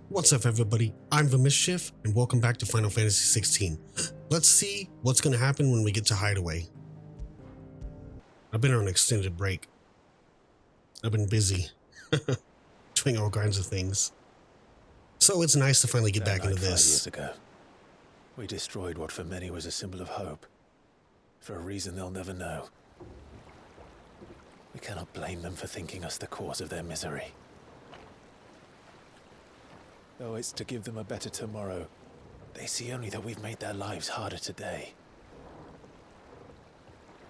What's up, everybody? I'm Vemischief, and welcome back to Final Fantasy XVI. Let's see what's going to happen when we get to Hideaway. I've been on an extended break. I've been busy doing all kinds of things. So it's nice to finally get back into this. 5 years ago, we destroyed what for many was a symbol of hope. For a reason they'll never know. We cannot blame them for thinking us the cause of their misery. Though it's to give them a better tomorrow, they see only that we've made their lives harder today.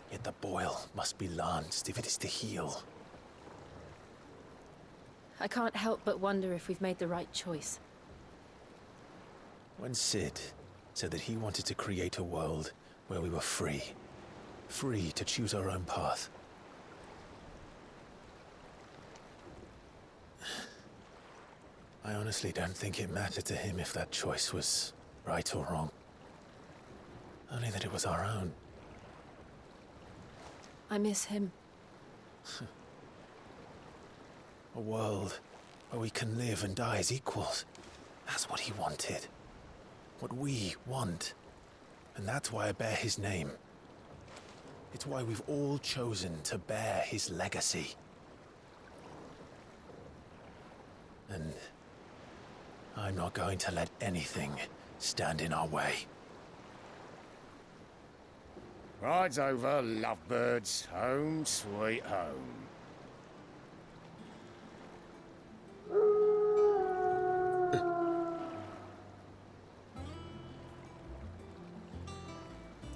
Yet the boil must be lanced if it is to heal. I can't help but wonder if we've made the right choice. When Sid said that he wanted to create a world where we were free to choose our own path. I honestly don't think it mattered to him if that choice was right or wrong. Only that it was our own. I miss him. A world where we can live and die as equals. That's what he wanted. What we want. And that's why I bear his name. It's why we've all chosen to bear his legacy. And I'm not going to let anything stand in our way. Ride's over, lovebirds. Home sweet home.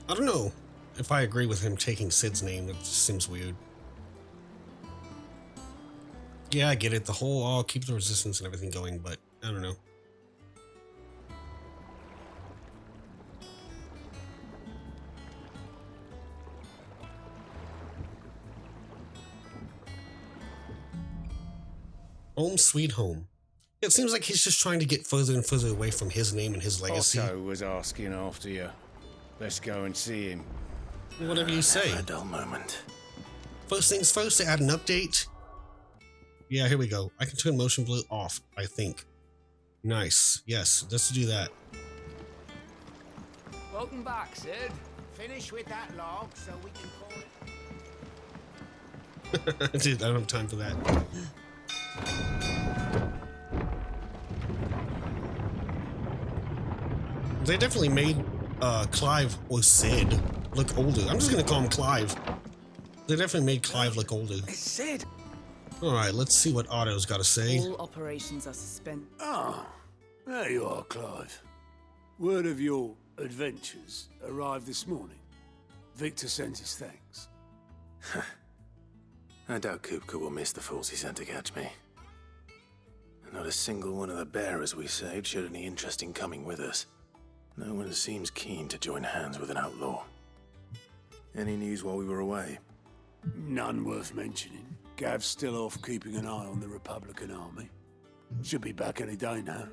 I don't know if I agree with him taking Sid's name. It just seems weird. Yeah, I get it. The whole, keep the resistance and everything going, but I don't know. Home sweet home. It seems like he's just trying to get further and further away from his name and his legacy. Otto was asking after you. Let's go and see him. Whatever you say. Never a dull moment. First things first, to add an update. Yeah, here we go. I can turn motion blur off, I think. Nice. Yes, let's do that. Welcome back, Sid. Finish with that log so we can call it. Dude, I don't have time for that. They definitely made Clive or Sid look older. I'm just gonna call him Clive. They definitely made Clive look older. It's Sid. Alright, let's see what Otto's got to say. All operations are suspended. Ah, there you are, Clive. Word of your adventures arrived this morning. Victor sent his thanks. I doubt Kupka will miss the fools he sent to catch me. Not a single one of the bearers we saved showed any interest in coming with us. No one seems keen to join hands with an outlaw. Any news while we were away? None worth mentioning. Gav's still off keeping an eye on the Republican army. Should be back any day now.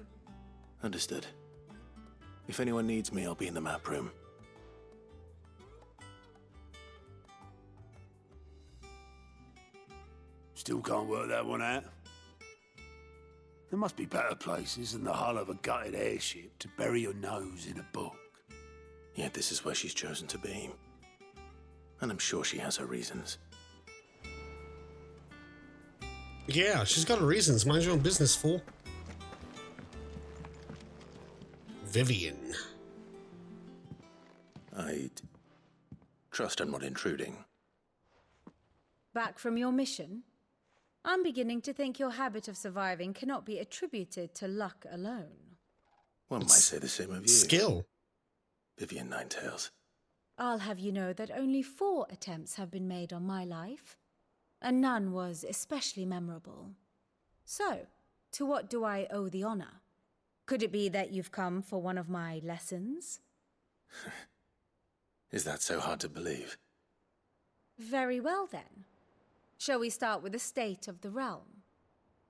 Understood. If anyone needs me, I'll be in the map room. Still can't work that one out. There must be better places than the hull of a gutted airship to bury your nose in a book. Yet this is where she's chosen to be. And I'm sure she has her reasons. Yeah, she's got her reasons. Mind your own business, fool. Vivian. I'd trust I'm not intruding. Back from your mission? I'm beginning to think your habit of surviving cannot be attributed to luck alone. One might say the same of you. Skill. Vivian Ninetails. I'll have you know that only 4 attempts have been made on my life, and none was especially memorable. So, to what do I owe the honor? Could it be that you've come for one of my lessons? Is that so hard to believe? Very well then. Shall we start with the state of the realm?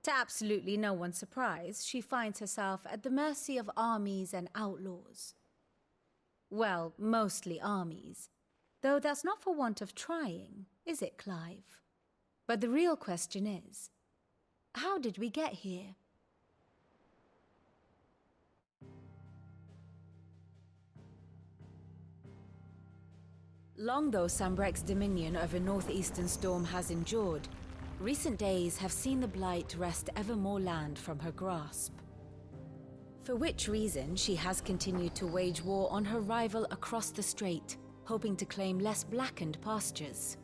To absolutely no one's surprise, she finds herself at the mercy of armies and outlaws. Well, mostly armies. Though that's not for want of trying, is it, Clive? But the real question is, how did we get here? Long though Sambrek's dominion over northeastern storm has endured, recent days have seen the Blight wrest ever more land from her grasp. For which reason she has continued to wage war on her rival across the strait, hoping to claim less blackened pastures.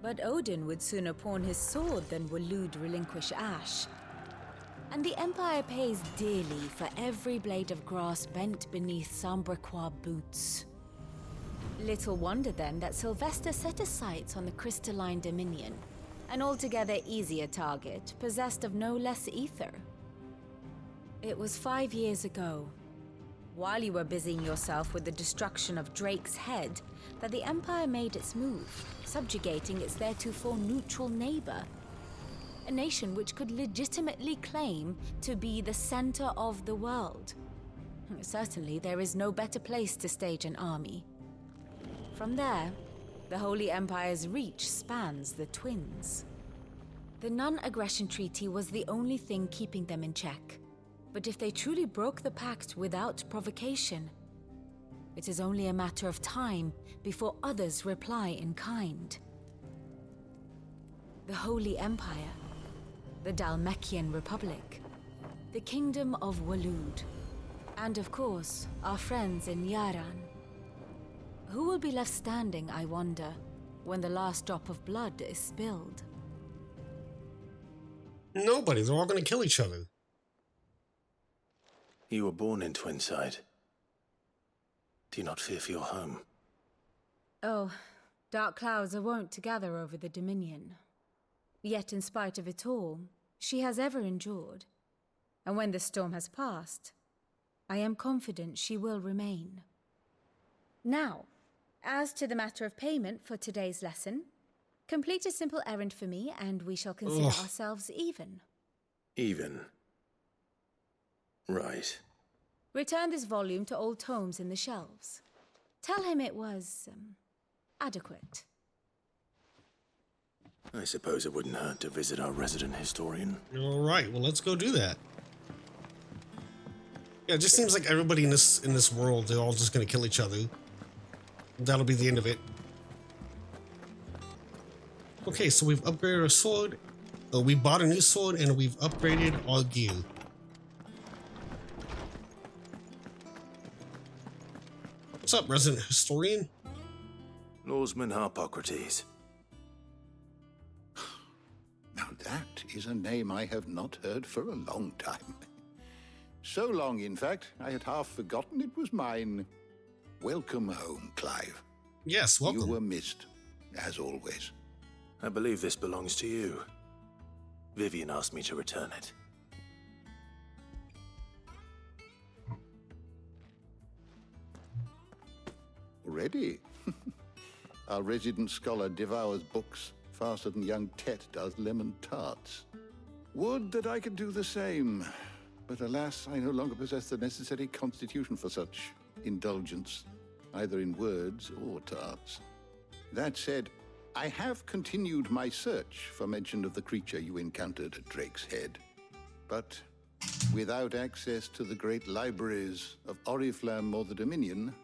But Odin would sooner pawn his sword than Waloed relinquish Ash. And the Empire pays dearly for every blade of grass bent beneath Sambrequois boots. Little wonder then that Sylvester set his sights on the crystalline dominion, an altogether easier target possessed of no less ether. It was 5 years ago, while you were busying yourself with the destruction of Drake's head, that the Empire made its move, subjugating its theretofore neutral neighbor. A nation which could legitimately claim to be the center of the world. Certainly, there is no better place to stage an army. From there, the Holy Empire's reach spans the Twins. The non-aggression treaty was the only thing keeping them in check. But if they truly broke the pact without provocation, it is only a matter of time before others reply in kind. The Holy Empire, the Dhalmekian Republic, the Kingdom of Waloed, and of course, our friends in Yaran. Who will be left standing, I wonder, when the last drop of blood is spilled? Nobody. They're all going to kill each other. You were born in Twinside. Do you not fear for your home? Oh, dark clouds are wont to gather over the Dominion. Yet in spite of it all, she has ever endured. And when the storm has passed, I am confident she will remain. Now, as to the matter of payment for today's lesson, complete a simple errand for me and we shall consider ourselves even. Even? Right. Return this volume to old tomes in the shelves. Tell him it was, adequate. I suppose it wouldn't hurt to visit our resident historian. All right, well, let's go do that. Yeah, it just seems like everybody in this world, they're all just going to kill each other. That'll be the end of it. Okay, so we've upgraded our sword. We bought a new sword and we've upgraded our gear. What's up, resident historian? Lawsman Harpocrates. Now that is a name I have not heard for a long time. So long, in fact, I had half forgotten it was mine. Welcome home, Clive. Yes, welcome. You were missed, as always. I believe this belongs to you. Vivian asked me to return it. Already? Our resident scholar devours books faster than young Tet does lemon tarts. Would that I could do the same. But alas, I no longer possess the necessary constitution for such indulgence, either in words or tarts. That said, I have continued my search for mention of the creature you encountered at Drake's Head. But without access to the great libraries of Oriflamme or the Dominion,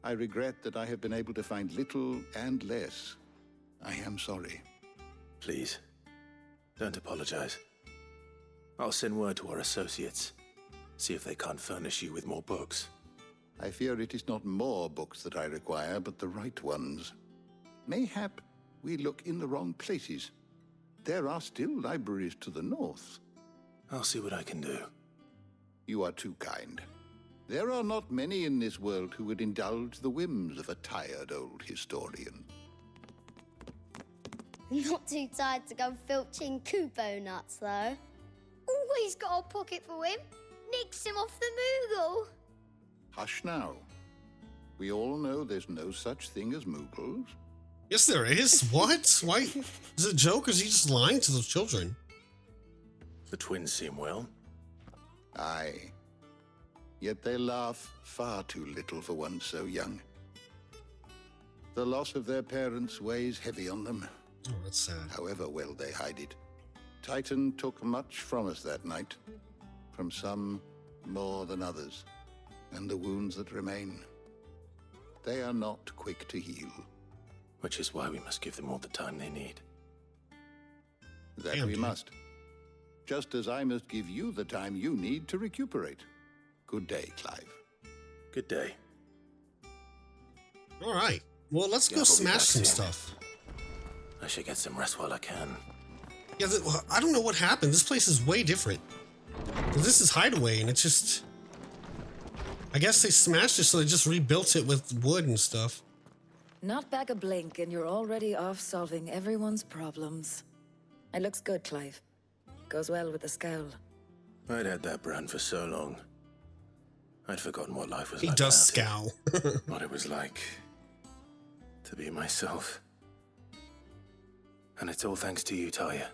I regret that I have been able to find little and less. I am sorry. Please, don't apologize. I'll send word to our associates. See if they can't furnish you with more books. I fear it is not more books that I require, but the right ones. Mayhap we look in the wrong places. There are still libraries to the north. I'll see what I can do. You are too kind. There are not many in this world who would indulge the whims of a tired old historian. Not too tired to go filching Kupo nuts, though. Always got a pocket for him. Nicks him off the Moogle. Hush now. We all know there's no such thing as Moogles. Yes, there is. What? Why? Is it a joke or is he just lying to those children? The twins seem well. Aye. Yet they laugh far too little for one so young. The loss of their parents weighs heavy on them. Oh, that's sad. However well they hide it. Titan took much from us that night. From some more than others. And the wounds that remain. They are not quick to heal. Which is why we must give them all the time they need. That Damn, we dude. must. Just as I must give you the time you need to recuperate. Good day, Clive. Good day. All right. Well, let's Yeah, go we'll be smash back some soon. stuff. I should get some rest while I can. Yeah, I don't know what happened. This place is way different. This is Hideaway, and it's just... I guess they smashed it, so they just rebuilt it with wood and stuff. Not back a blink, and you're already off solving everyone's problems. It looks good, Clive. Goes well with the scowl. I'd had that brand for so long. I'd forgotten what life was He like. does without it. scowl. What it was like to be myself. And it's all thanks to you, Talia.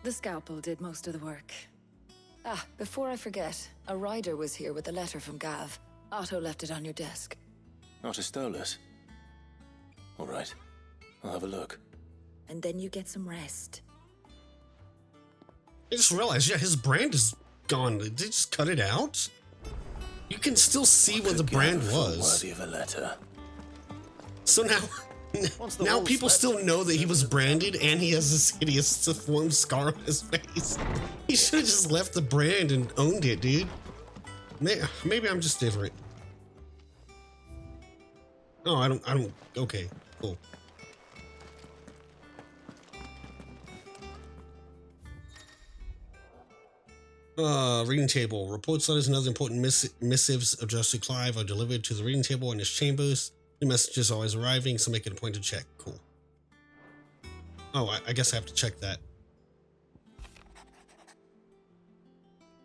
The scalpel did most of the work. Ah, before I forget, a rider was here with a letter from Gav. Otto left it on your desk. Otto stole it. All right. I'll have a look. And then you get some rest. I just realized, yeah, his brand is gone. Did they just cut it out? You can still see what the Could brand Gav was. worthy of a letter. So now, now people still know that he was branded, and he has this hideous deformed scar on his face. He should have just left the brand and owned it, dude. Maybe I'm just different. Oh, I don't. Okay, cool. Reading table. Reports, letters, and other important missives addressed to Clive are delivered to the reading table in his chambers. New messages are always arriving, so make it a point to check. Cool. Oh, I guess I have to check that.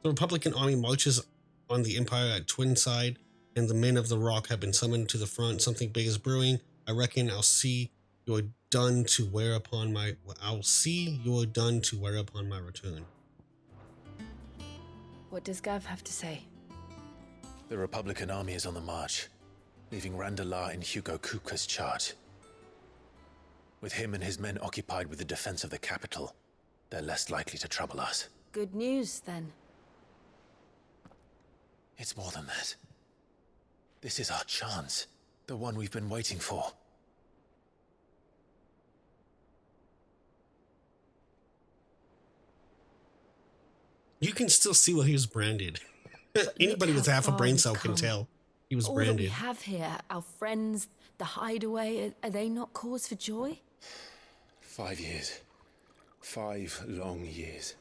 The Republican army marches on the Empire at Twinside, and the men of the Rock have been summoned to the front. Something big is brewing. I reckon I'll see you're done to wear upon my... I'll see you're done to wear upon my return. What does Gav have to say? The Republican army is on the march, leaving Randalar in Hugo Kuka's charge. With him and his men occupied with the defense of the capital, they're less likely to trouble us. Good news, then. It's more than that. This is our chance, the one we've been waiting for. You can still see what he was branded. Anybody with half a brain cell can tell he was All that we branded. have here, our friends, the Hideaway, are they not cause for joy? 5 years. 5 long years.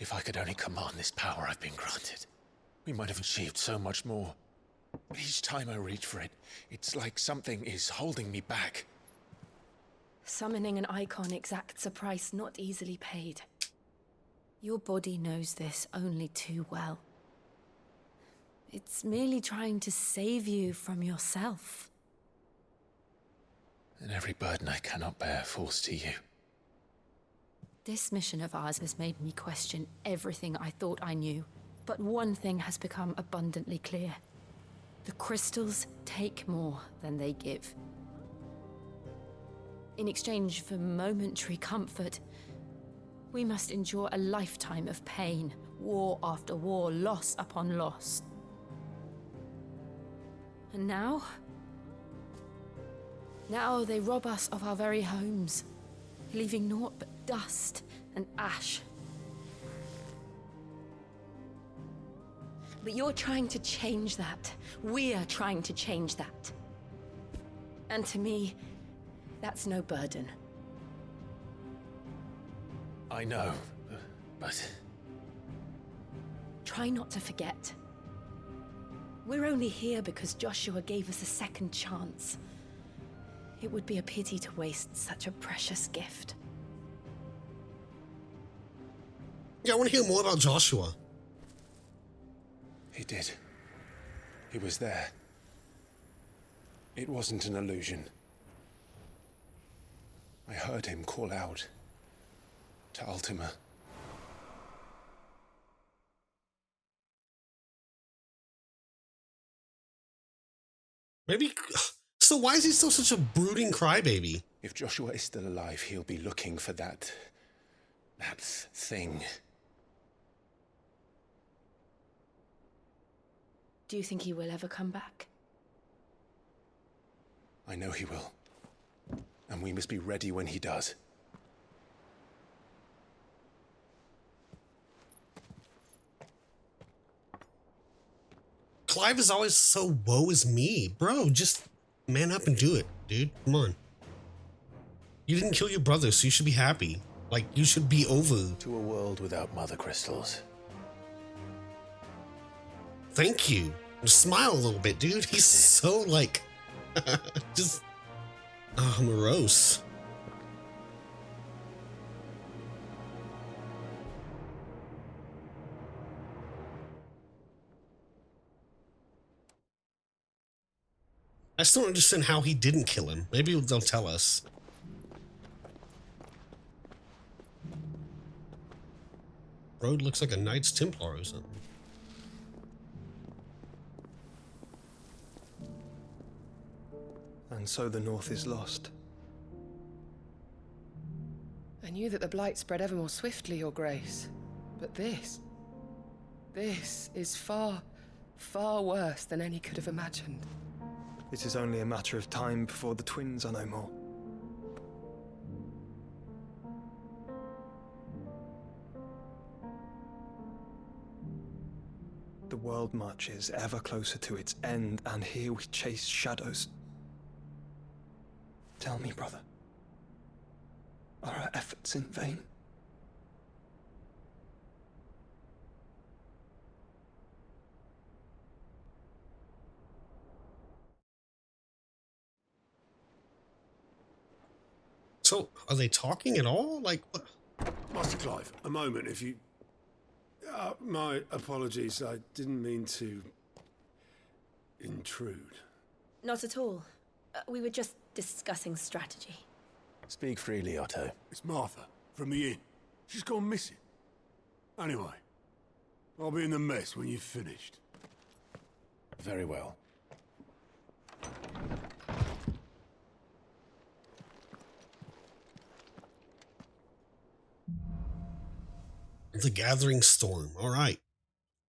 If I could only command this power I've been granted, we might have achieved so much more. But each time I reach for it, it's like something is holding me back. Summoning an Eikon exacts a price not easily paid. Your body knows this only too well. It's merely trying to save you from yourself. And every burden I cannot bear falls to you. This mission of ours has made me question everything I thought I knew. But one thing has become abundantly clear. The crystals take more than they give. In exchange for momentary comfort, we must endure a lifetime of pain, war after war, loss upon loss. And now? Now they rob us of our very homes, leaving naught but dust and ash. But you're trying to change that. We're trying to change that. And to me, that's no burden. I know, but... Try not to forget. We're only here because Joshua gave us a second chance. It would be a pity to waste such a precious gift. Yeah, I want to hear more about Joshua. He did. He was there. It wasn't an illusion. I heard him call out to Ultima. Maybe... So why is he still such a brooding crybaby? If Joshua is still alive, he'll be looking for that thing. Do you think he will ever come back? I know he will. And we must be ready when he does. Clive is always so woe is me. Bro, just man up and do it, dude. Come on. You didn't kill your brother, so you should be happy. Like, you should be over. To a world without mother crystals. Thank you. Smile a little bit, dude. He's so, like, just morose. I still don't understand how he didn't kill him. Maybe they'll tell us. Road looks like a Knights Templar or something. And so the North is lost. I knew that the blight spread ever more swiftly, Your Grace. But this is far, far worse than any could have imagined. It is only a matter of time before the twins are no more. The world marches ever closer to its end, and here we chase shadows. Tell me, brother, are our efforts in vain? So, are they talking at all? Like, what? Master Clive, a moment, if you... my apologies, I didn't mean to... intrude. Not at all. We were just discussing strategy. Speak freely, Otto. It's Martha, from the inn. She's gone missing. Anyway, I'll be in the mess when you've finished. Very well. The Gathering Storm. All right.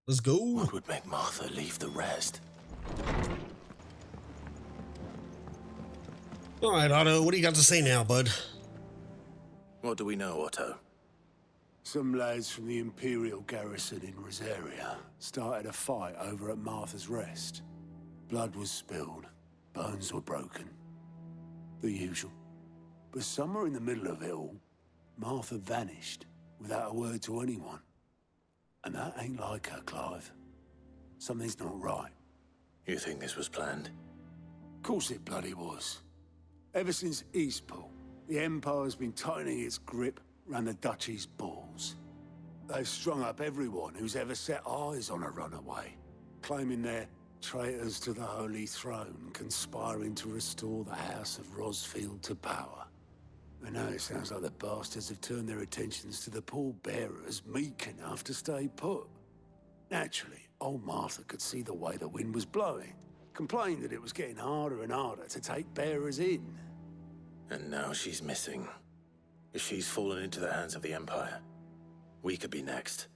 Let's go. What would make Martha leave the rest? All right, Otto. What do you got to say now, bud? What do we know, Otto? Some lads from the Imperial garrison in Rosaria started a fight over at Martha's Rest. Blood was spilled. Bones were broken. The usual. But somewhere in the middle of it all, Martha vanished without a word to anyone. And that ain't like her, Clive. Something's not right. You think this was planned? Of course it bloody was. Ever since Eastpool, the Empire's been tightening its grip round the Duchy's balls. They've strung up everyone who's ever set eyes on a runaway, claiming they're traitors to the Holy Throne, conspiring to restore the House of Rosfield to power. And now it sounds like the bastards have turned their attentions to the pallbearers meek enough to stay put. Naturally, old Martha could see the way the wind was blowing, complained that it was getting harder and harder to take bearers in. And now she's missing. If she's fallen into the hands of the Empire, we could be next.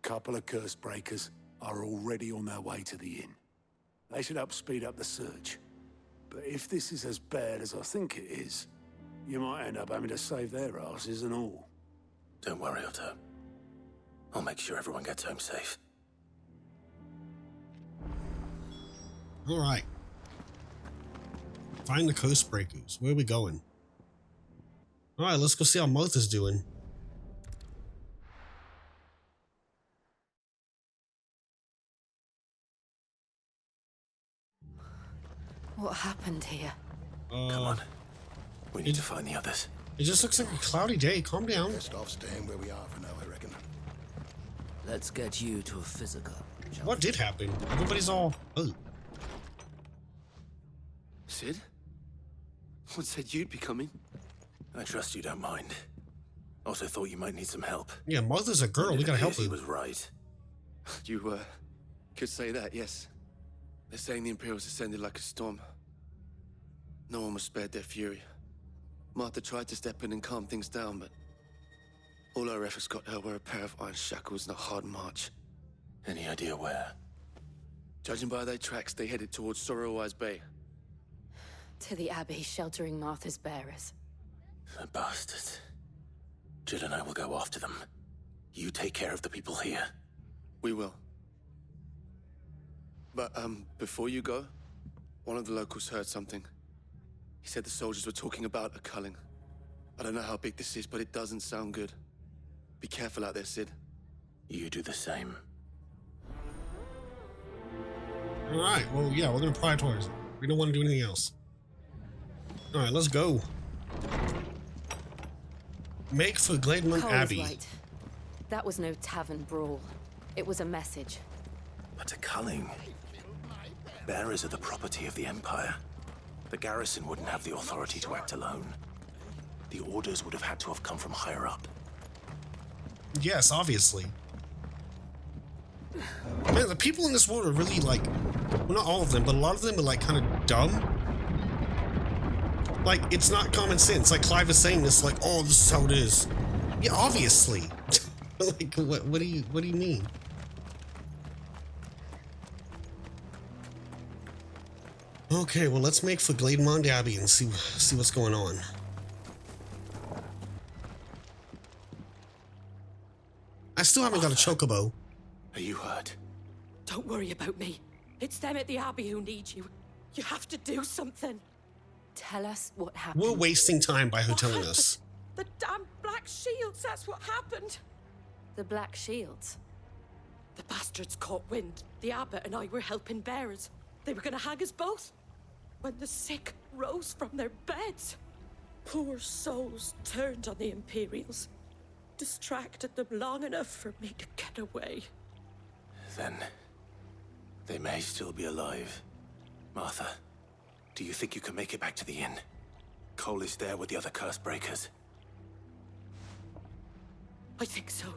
Couple of curse breakers are already on their way to the inn. They should speed up the search. But if this is as bad as I think it is, you might end up having to save their asses and all. Don't worry, Otto. I'll make sure everyone gets home safe. All right. Find the Coast Breakers. Where are we going? All right, let's go see how Martha's doing. What happened here? Come on. We need to find the others. It just looks like a cloudy day. Calm down. Best off staying where we are for now, I reckon. Let's get you to a physical. What did happen? Everybody's all... Oh. Sid? What said you'd be coming? I trust you don't mind. Also thought you might need some help. Yeah, Martha's a girl. We gotta help her. He was right. You, could say that, yes. They're saying the Imperials ascended like a storm. No one was spared their fury. Martha tried to step in and calm things down, but all our efforts got her were a pair of iron shackles and a hard march. Any idea where? Judging by their tracks, they headed towards Sorrowwise Bay. To the Abbey sheltering Martha's bearers. The bastards. Jill and I will go after them. You take care of the people here. We will. But, before you go, one of the locals heard something. He said the soldiers were talking about a culling. I don't know how big this is, but it doesn't sound good. Be careful out there, Sid. You do the same. Alright, well, yeah, we're gonna prioritize it. We don't want to do anything else. Alright, let's go. Make for Glademan Cole's Abbey. right. That was no tavern brawl. It was a message. But a culling. Bearers are the property of the Empire. The garrison wouldn't have the authority to act alone. The orders would have had to have come from higher up. Yes, obviously. Man, the people in this world are really like, well, not all of them, but a lot of them are like kind of dumb. Like, it's not common sense. Like Clive is saying this, like, oh, this is how it is. Yeah, obviously. Like, what do you mean? Okay, well, let's make for Glademond Abbey and see what's going on. I still haven't got a Chocobo. Are you hurt? Don't worry about me. It's them at the Abbey who need you. You have to do something. Tell us what happened. We're wasting time by her telling us. The damn Black Shields, that's what happened. The Black Shields? The bastards caught wind. The abbot and I were helping bearers. They were gonna hang us both. When the sick rose from their beds, poor souls turned on the Imperials. Distracted them long enough for me to get away. Then they may still be alive. Martha, do you think you can make it back to the inn? Cole is there with the other curse breakers. I think so.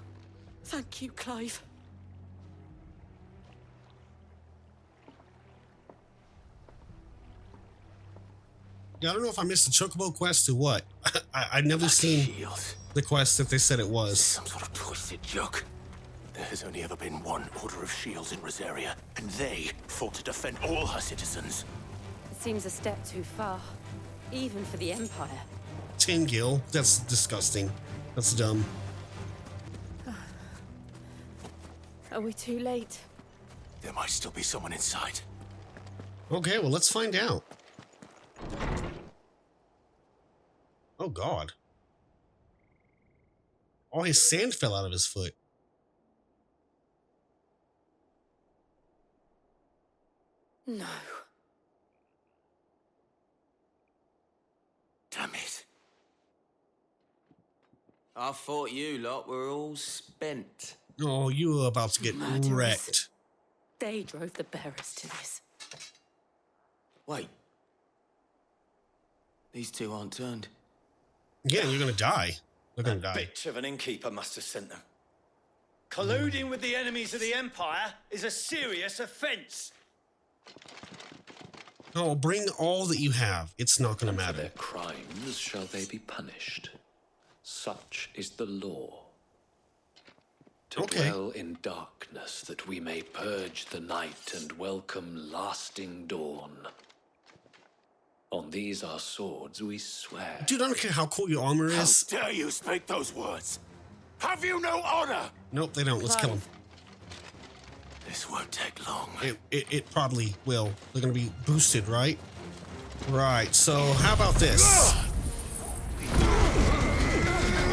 Thank you, Clive. Yeah, I don't know if I missed the Chocobo quest or what. I've never seen the quest that they said it was. Some sort of twisted joke. There has only ever been one Order of Shields in Rosaria, and they fought to defend all her citizens. It seems a step too far, even for the Empire. Tin Gil, that's disgusting. That's dumb. Are we too late? There might still be someone inside. Okay, well, let's find out. Oh, God. All his sand fell out of his foot. No. Damn it. I thought you lot were all spent. Oh, you were about to get wrecked. They drove the bearers to this. Wait. These two aren't turned. Yeah, you're gonna die. They're gonna die. Bitch of an innkeeper must have sent them. Colluding with the enemies of the Empire is a serious offense. Oh, bring all that you have. It's not gonna matter. For their crimes shall they be punished. Such is the law. To dwell in darkness, that we may purge the night and welcome lasting dawn. On these our swords we swear. Dude, I don't care how cool your armor is. How dare you speak those words? Have you no honor? Nope, they don't. Let's kill them. This won't take long. It probably will. They're gonna be boosted, right? Right, so how about this?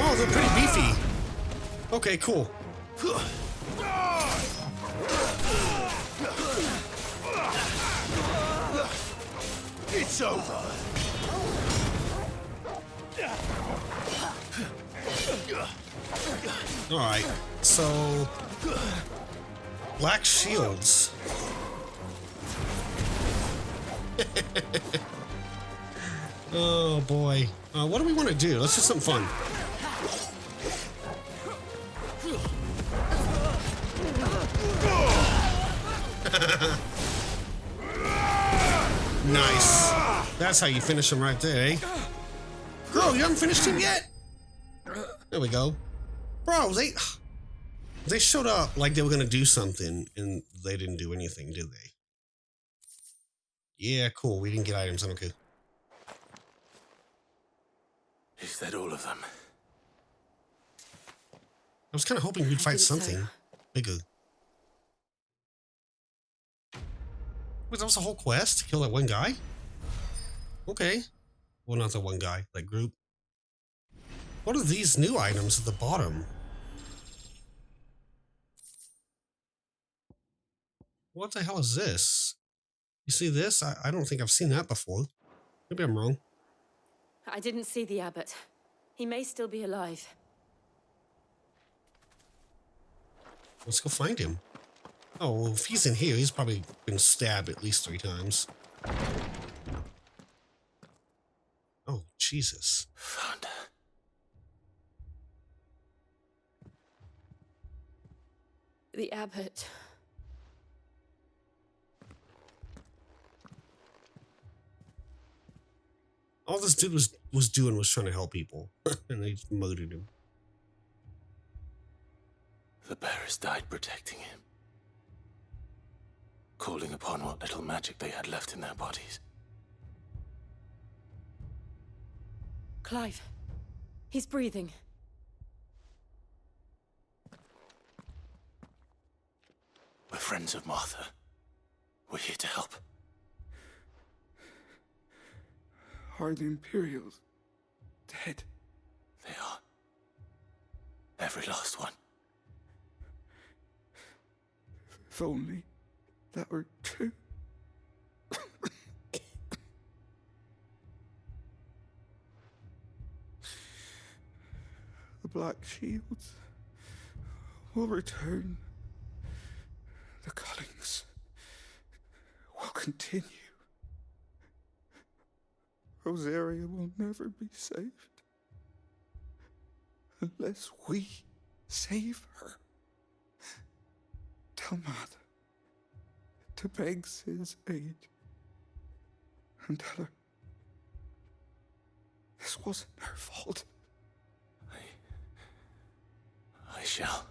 Oh, they're pretty beefy. Okay, cool. It's over. Alright, so Black Shields. Oh boy. What do we want to do? Let's do something fun. Nice. That's how you finish him right there, eh? Bro, you haven't finished him yet? There we go. Bro, they showed up like they were gonna do something and they didn't do anything, did they? Yeah, cool. We didn't get items. I don't care. Is that all of them? I was kind of hoping we'd fight something bigger. Wait, that was a whole quest to kill that one guy? Okay. Well, not the one guy, that group. What are these new items at the bottom? What the hell is this? You see this? I don't think I've seen that before. Maybe I'm wrong. I didn't see the abbot. He may still be alive. Let's go find him. Oh, well, if he's in here, he's probably been stabbed at least 3 times. Oh, Jesus. Found her. The abbot. All this dude was doing was trying to help people. And they murdered him. The bearers died protecting him, calling upon what little magic they had left in their bodies. Clive. He's breathing. We're friends of Martha. We're here to help. Are the Imperials dead? They are. Every last one. If only that were true. The Black Shields will return. The cullings will continue. Rosaria will never be saved unless we save her. Tell Matt to beg Sid's aid and tell her this wasn't her fault. I shall.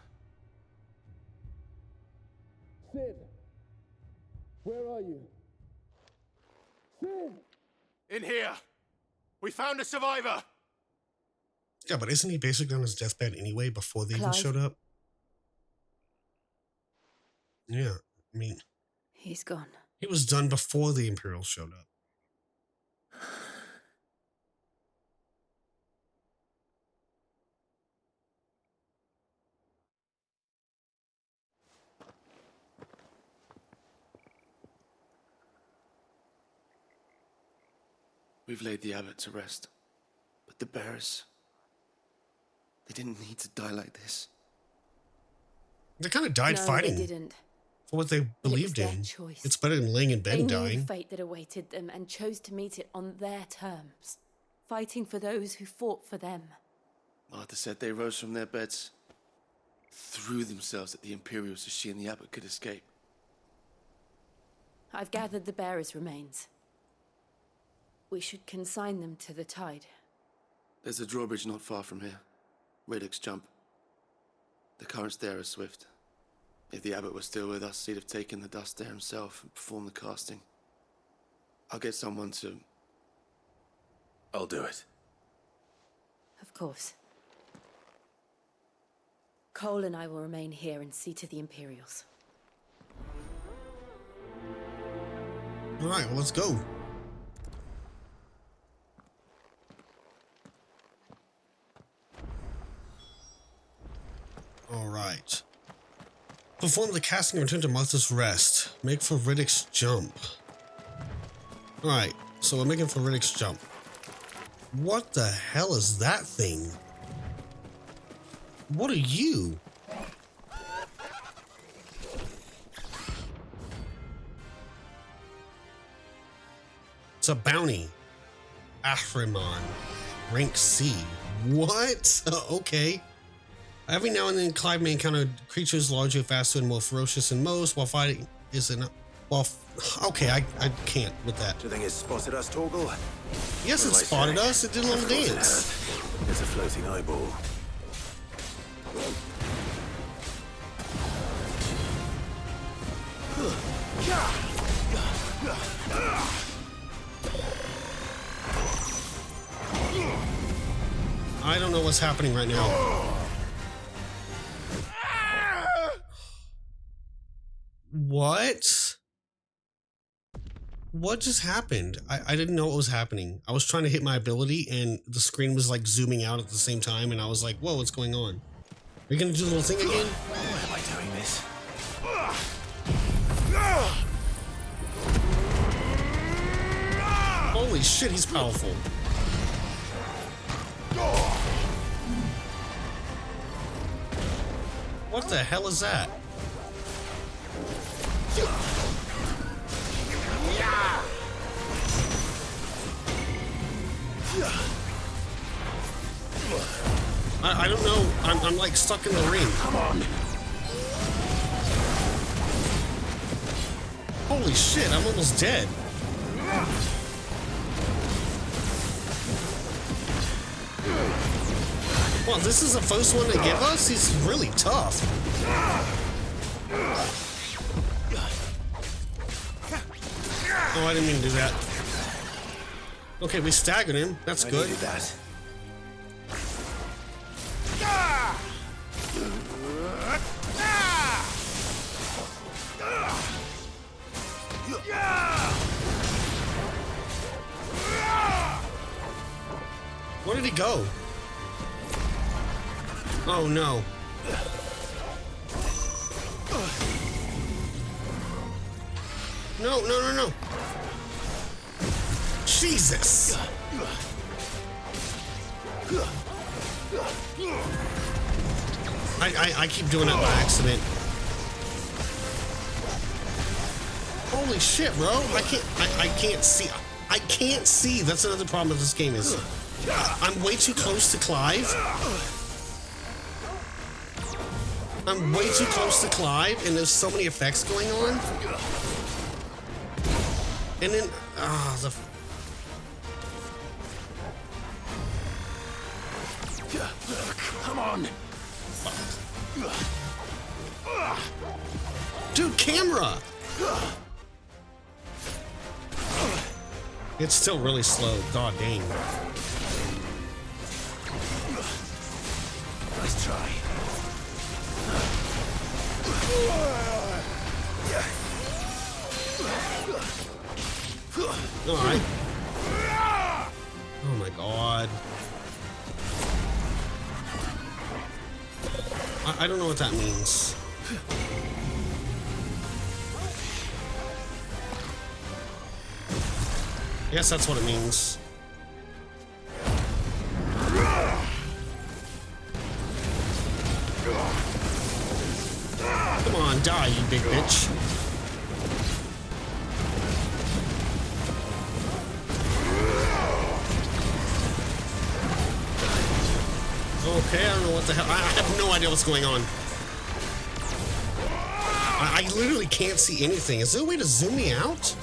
Sid! Where are you? Sid! In here! We found a survivor! Yeah, but isn't he basically on his deathbed anyway before they even showed up? Yeah, I mean... He's gone. He was done before the Imperials showed up. We've laid the abbot to rest. But the bearers... they didn't need to die like this. They kind of died fighting. They didn't. For what they believed in. Choice. It's better than laying in bed They and knew dying. the fate that awaited them and chose to meet it on their terms, fighting for those who fought for them. Martha said they rose from their beds, threw themselves at the Imperials so she and the abbot could escape. I've gathered the bearers' remains. We should consign them to the tide. There's a drawbridge not far from here. Radix Jump. The currents there are swift. If the abbot was still with us, he'd have taken the dust there himself and performed the casting. I'll get someone to... I'll do it. Of course. Cole and I will remain here and see to the Imperials. All right, well, let's go. All right. Perform the casting and return to Martha's Rest. Make for Riddick's Jump. All right, so we're making for Riddick's Jump. What the hell is that thing? What are you? It's a bounty. Ahriman. Rank C. What? Okay. Every now and then, Clive may encounter creatures larger, faster, and more ferocious than most while fighting. Is it not? Well, okay, I can't with that. Do you think it spotted us, Torgal? Yes, it spotted us. It did a little dance. There's a floating eyeball. I don't know what's happening right now. What? What just happened? I didn't know what was happening. I was trying to hit my ability and the screen was like zooming out at the same time and I was like, whoa, what's going on? Are you gonna do the little thing again? Why am I doing this? Holy shit, he's powerful. What the hell is that? I don't know. I'm like stuck in the ring. Come on. Holy shit, I'm almost dead. Well, this is the first one to give us? He's really tough. Oh, I didn't mean to do that. Okay, we staggered him. That's good. I needed that. Where did he go? Oh no. No. Jesus. I keep doing it by accident. Holy shit, bro. I can't see. I can't see. That's another problem with this game is I'm way too close to Clive. I'm way too close to Clive and there's so many effects going on. And then Come on. Dude, camera. It's still really slow. God dang. Nice try. Alright. Oh my god. I don't know what that means. I guess that's what it means. Come on, die, you big bitch. Okay, I don't know what the hell. I have no idea what's going on. I literally can't see anything. Is there a way to zoom me out?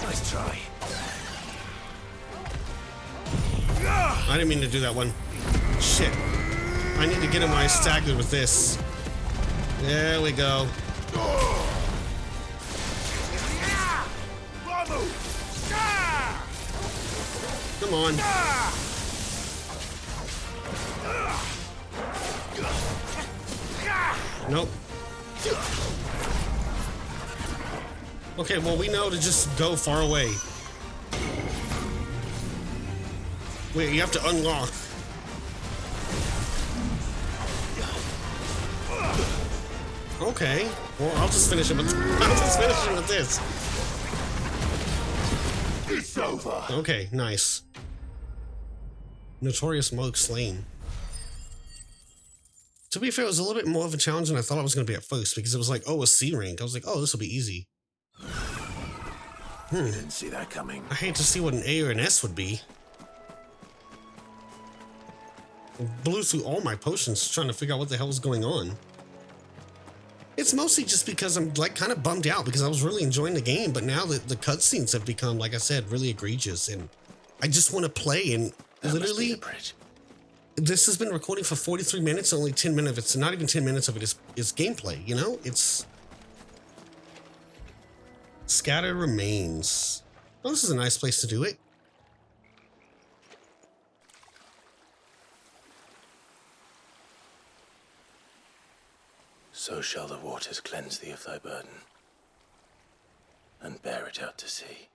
Nice try. I didn't mean to do that one. Shit. I need to get him while I staggered with this. There we go. Come on. Nope. Okay, well, we know to just go far away. Wait, you have to unlock. Okay. Well, I'll just finish it with this. It's over. Okay, nice. Notorious Moke slain. To be fair, it was a little bit more of a challenge than I thought it was going to be at first because it was like, oh, a C rank. I was like, oh, this will be easy. Didn't see that coming. I hate to see what an A or an S would be. I blew through all my potions trying to figure out what the hell is going on. It's mostly just because I'm like kind of bummed out because I was really enjoying the game, but now the cutscenes have become, like I said, really egregious, and I just want to play. And literally, this has been recording for 43 minutes. Only 10 minutes of it's not even 10 minutes of it is gameplay. You know, it's scattered remains. Well, this is a nice place to do it. So shall the waters cleanse thee of thy burden, and bear it out to sea.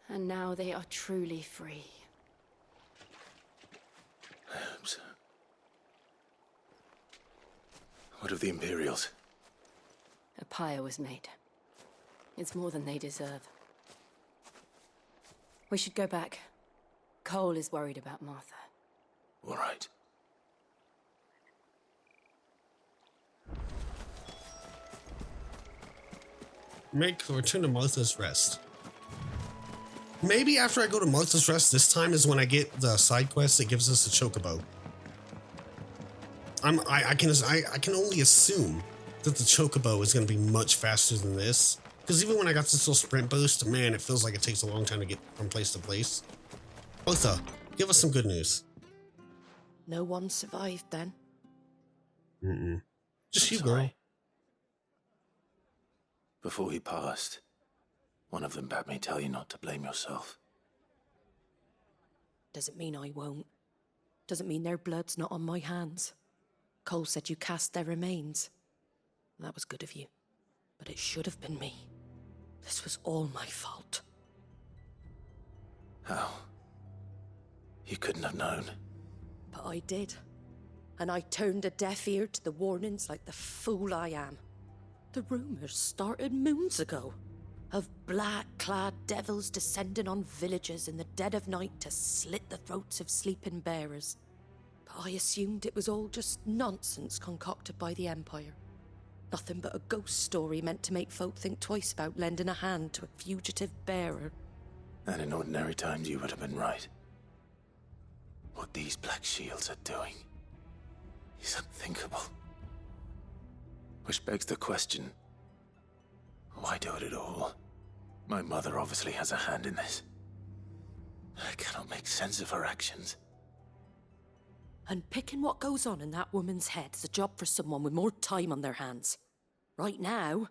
And now they are truly free. I hope so. What of the Imperials? A pyre was made. It's more than they deserve. We should go back. Cole is worried about Martha. All right. Return to Martha's Rest. Maybe after I go to Martha's Rest, this time is when I get the side quest that gives us a Chocobo. I can only assume that the Chocobo is going to be much faster than this. Because even when I got this little sprint boost, man, it feels like it takes a long time to get from place to place. Martha, give us some good news. No one survived then? Just you, girl. Before he passed, one of them bade me tell you not to blame yourself. Doesn't mean I won't. Doesn't mean their blood's not on my hands. Cole said you cast their remains. That was good of you. But it should have been me. This was all my fault. How? You couldn't have known. But I did. And I turned a deaf ear to the warnings like the fool I am. The rumors started moons ago. Of black-clad devils descending on villages in the dead of night to slit the throats of sleeping bearers. But I assumed it was all just nonsense concocted by the Empire. Nothing but a ghost story meant to make folk think twice about lending a hand to a fugitive bearer. And in ordinary times you would have been right. What these black shields are doing is unthinkable. Which begs the question, why do it at all? My mother obviously has a hand in this. I cannot make sense of her actions. And picking what goes on in that woman's head is a job for someone with more time on their hands. Right now,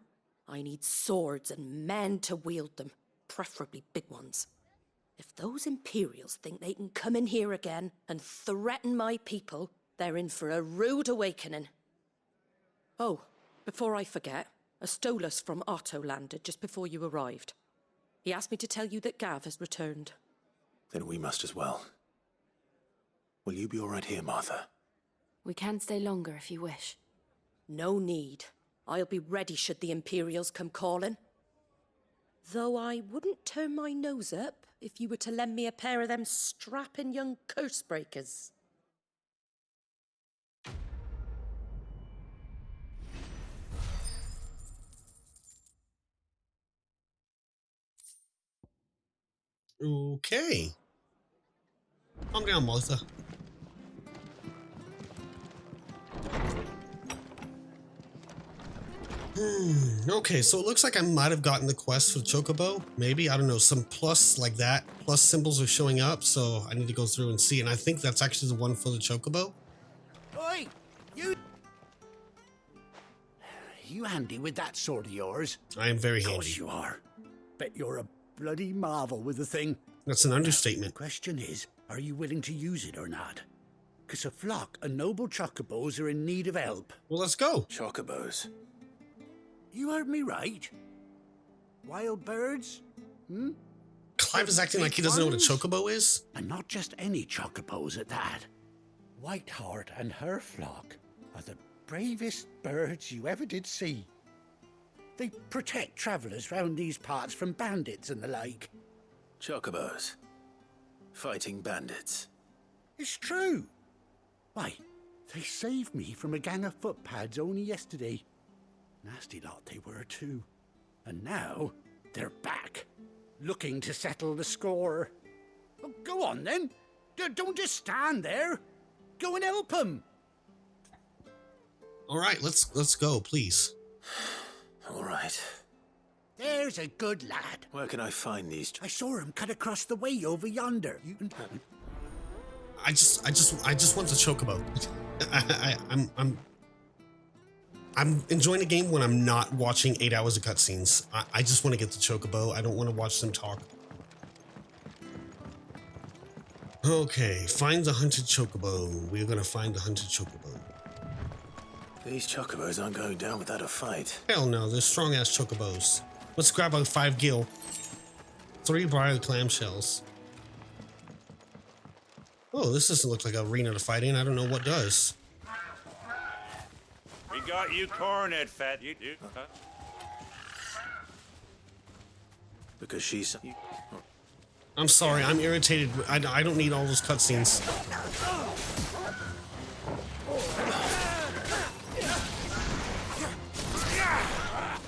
I need swords and men to wield them, preferably big ones. If those Imperials think they can come in here again and threaten my people, they're in for a rude awakening. Oh, before I forget, a Stolas from Otto landed just before you arrived. He asked me to tell you that Gav has returned. Then we must as well. Will you be all right here, Martha? We can stay longer if you wish. No need. I'll be ready should the Imperials come calling. Though I wouldn't turn my nose up if you were to lend me a pair of them strapping young curse breakers. Okay. Calm down, Martha. Okay, so it looks like I might have gotten the quest for the Chocobo. Maybe, I don't know, some plus like that. Plus symbols are showing up, so I need to go through and see. And I think that's actually the one for the Chocobo. Oi! You handy with that sword of yours? I am very handy. Of course you are. Bet you're a bloody marvel with the thing. That's an understatement. The question is, are you willing to use it or not? Because a flock of noble chocobos are in need of help. Well, let's go. Chocobos? You heard me right. Wild birds? Clive is acting like he doesn't know what a Chocobo is. And not just any chocobos at that. Whiteheart and her flock are the bravest birds you ever did see. They protect travellers round these parts from bandits and the like. Chocobos. Fighting bandits. It's true. Why, they saved me from a gang of footpads only yesterday. Nasty lot they were too. And now, they're back, looking to settle the score. Well, go on then. Don't just stand there. Go and help them. All right, let's go, please. All right. There's a good lad. Where can I find these? I saw him cut across the way over yonder. I just want the Chocobo. I'm enjoying the game when I'm not watching 8 hours of cutscenes. I just want to get the Chocobo. I don't want to watch them talk. Okay, find the hunted Chocobo. We're gonna find the hunted Chocobo. These Chocobos aren't going down without a fight. Hell no, they're strong-ass Chocobos. Let's grab a 5 gil. 3 briar clamshells. Oh, this doesn't look like an arena to fight in. I don't know what does. We got you cornered, Fat. You do. Because she's... I'm sorry, I'm irritated. I don't need all those cutscenes.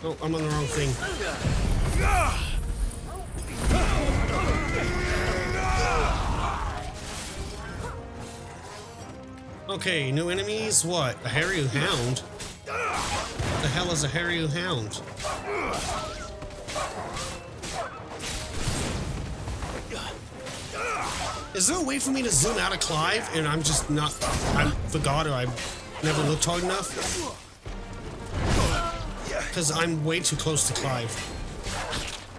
Oh, I'm on the wrong thing. Okay, new enemies. What? A hairy hound? What the hell is a hairy hound? Is there a way for me to zoom out of Clive and I'm just not... I forgot or I never looked hard enough? Because I'm way too close to Clive.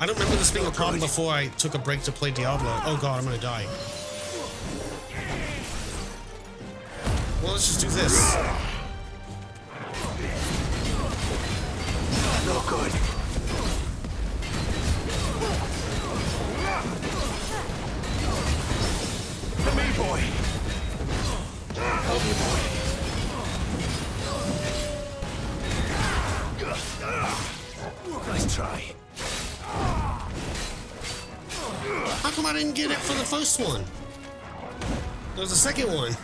I don't remember this being a problem before I took a break to play Diablo. Oh god, I'm gonna die. Well, let's just do this. No good. To me, boy. Help me, boy. Nice try. How come I didn't get it for the first one? There's a second one.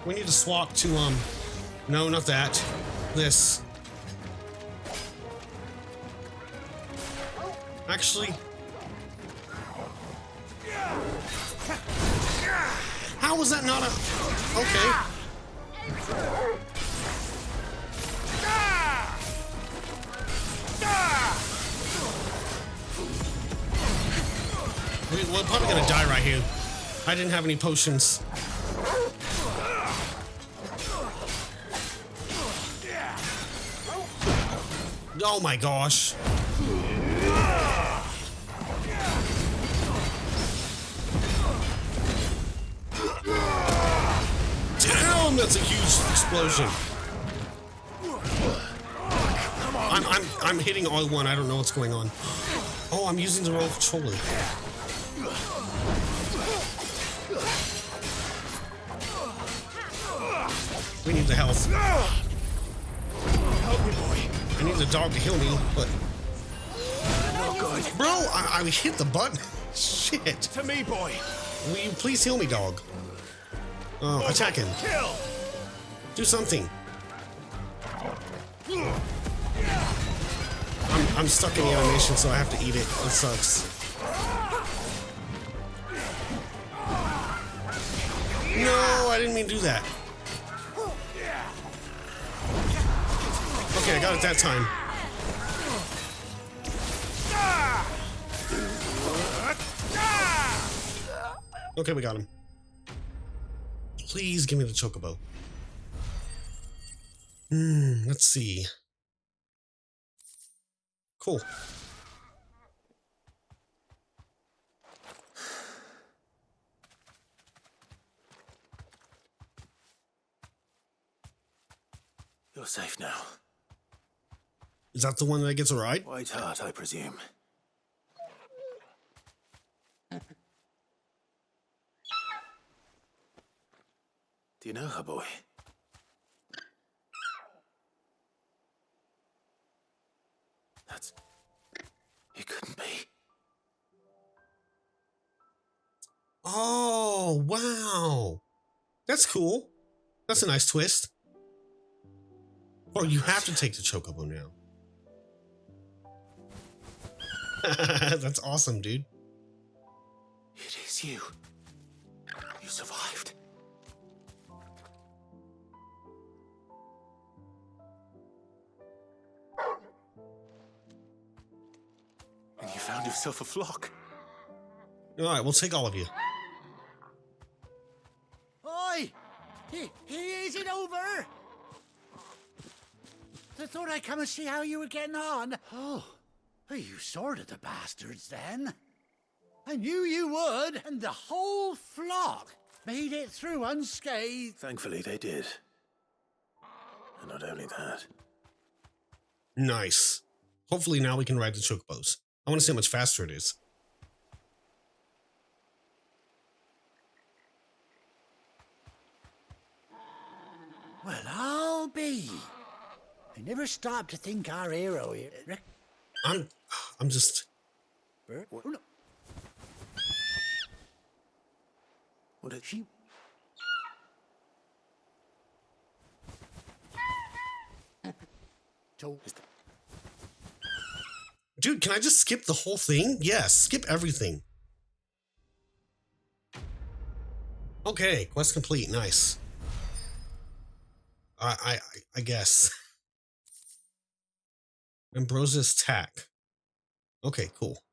We need to swap to, no, not that. This. Actually. How was that not a... Okay. We're probably gonna die right here. I didn't have any potions. Oh my gosh. Damn, that's a huge explosion. I'm hitting R1. I don't know what's going on. Oh, I'm using the wrong controller. We need the health. Help me, boy. I need the dog to heal me, but... No good. Bro, I hit the button. Shit. To me, boy. Will you please heal me, dog? Oh, attack him. Kill. Do something. I'm stuck in the animation, so I have to eat it. It sucks. No, I didn't mean to do that. Okay, I got it that time. Okay, we got him. Please give me the Chocobo. Let's see. Cool. You're safe now. Is that the one that gets a ride? White Heart, I presume. Do you know her, boy? That's... It couldn't be. Oh, wow. That's cool. That's a nice twist. Oh, you have to take the Chocobo now. That's awesome, dude. It is you. You survived. And you found yourself a flock. All right, we'll take all of you. Oi! He isn't over! I thought I'd come and see how you were getting on. Oh, you sorted the bastards then. I knew you would, and the whole flock made it through unscathed. Thankfully, they did. And not only that. Nice. Hopefully now we can ride the chocobos. I want to see how much faster it is. Well, I'll be. I never stopped to think our hero here. I'm just. Bert? Oh, no. What did she? Dude, can I just skip the whole thing? Yes, skip everything. Okay, quest complete. Nice. I guess. Ambrosia's Tack. Okay, cool.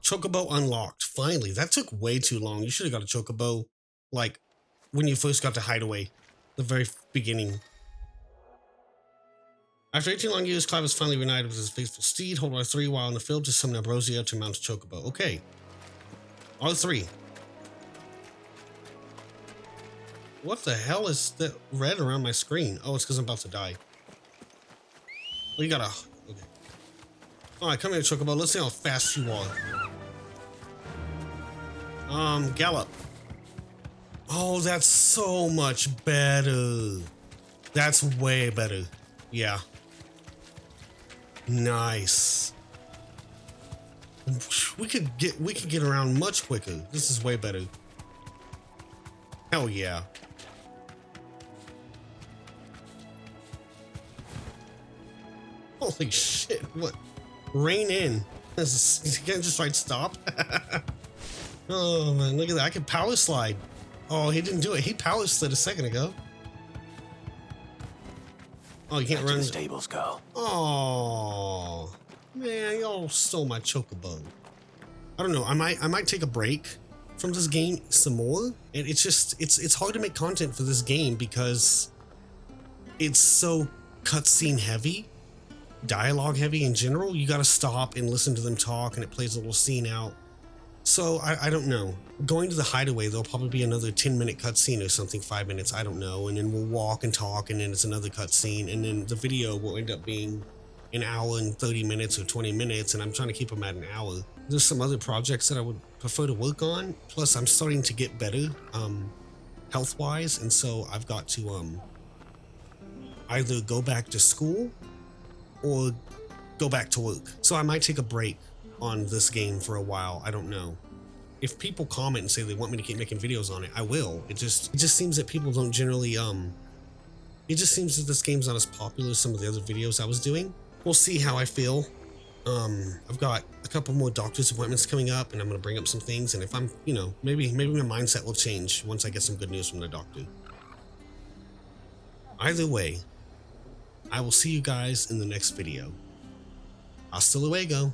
Chocobo unlocked. Finally, that took way too long. You should have got a Chocobo, like, when you first got to Hideaway. The very beginning. After 18 long years, Clive was finally reunited with his faithful steed. Hold R3 while in the field to summon Ambrosia to mount a Chocobo. Okay. R3. What the hell is that red around my screen? Oh, it's because I'm about to die. Oh, you gotta... Okay. Alright, come here, Chocobo. Let's see how fast you are. Gallop. Oh, that's so much better. That's way better. Yeah. Nice. We could get around much quicker. This is way better. Hell yeah. Holy shit, what? Rein in. You can't just like stop. Oh man, look at that. I can power slide. Oh, he didn't do it. He power slid a second ago. Oh, you can't run. To the stables, girl. Oh man, y'all stole my Chocobo. I don't know. I might take a break from this game some more. And it's just it's hard to make content for this game because it's so cutscene heavy, dialogue heavy in general. You gotta stop and listen to them talk, and it plays a little scene out. So I don't know. Going to the Hideaway, there'll probably be another 10-minute cutscene or something, 5 minutes, I don't know. And then we'll walk and talk, and then it's another cutscene, and then the video will end up being an hour and 30 minutes or 20 minutes, and I'm trying to keep them at an hour. There's some other projects that I would prefer to work on. Plus, I'm starting to get better, health-wise, and so I've got to either go back to school or go back to work. So I might take a break on this game for a while. I don't know. If people comment and say they want me to keep making videos on it, I will. It just seems that people don't generally it just seems that this game's not as popular as some of the other videos I was doing. We'll see how I feel. I've got a couple more doctor's appointments coming up, and I'm gonna bring up some things, and if I'm, you know, maybe my mindset will change once I get some good news from the doctor. Either way, I will see you guys in the next video. Hasta luego.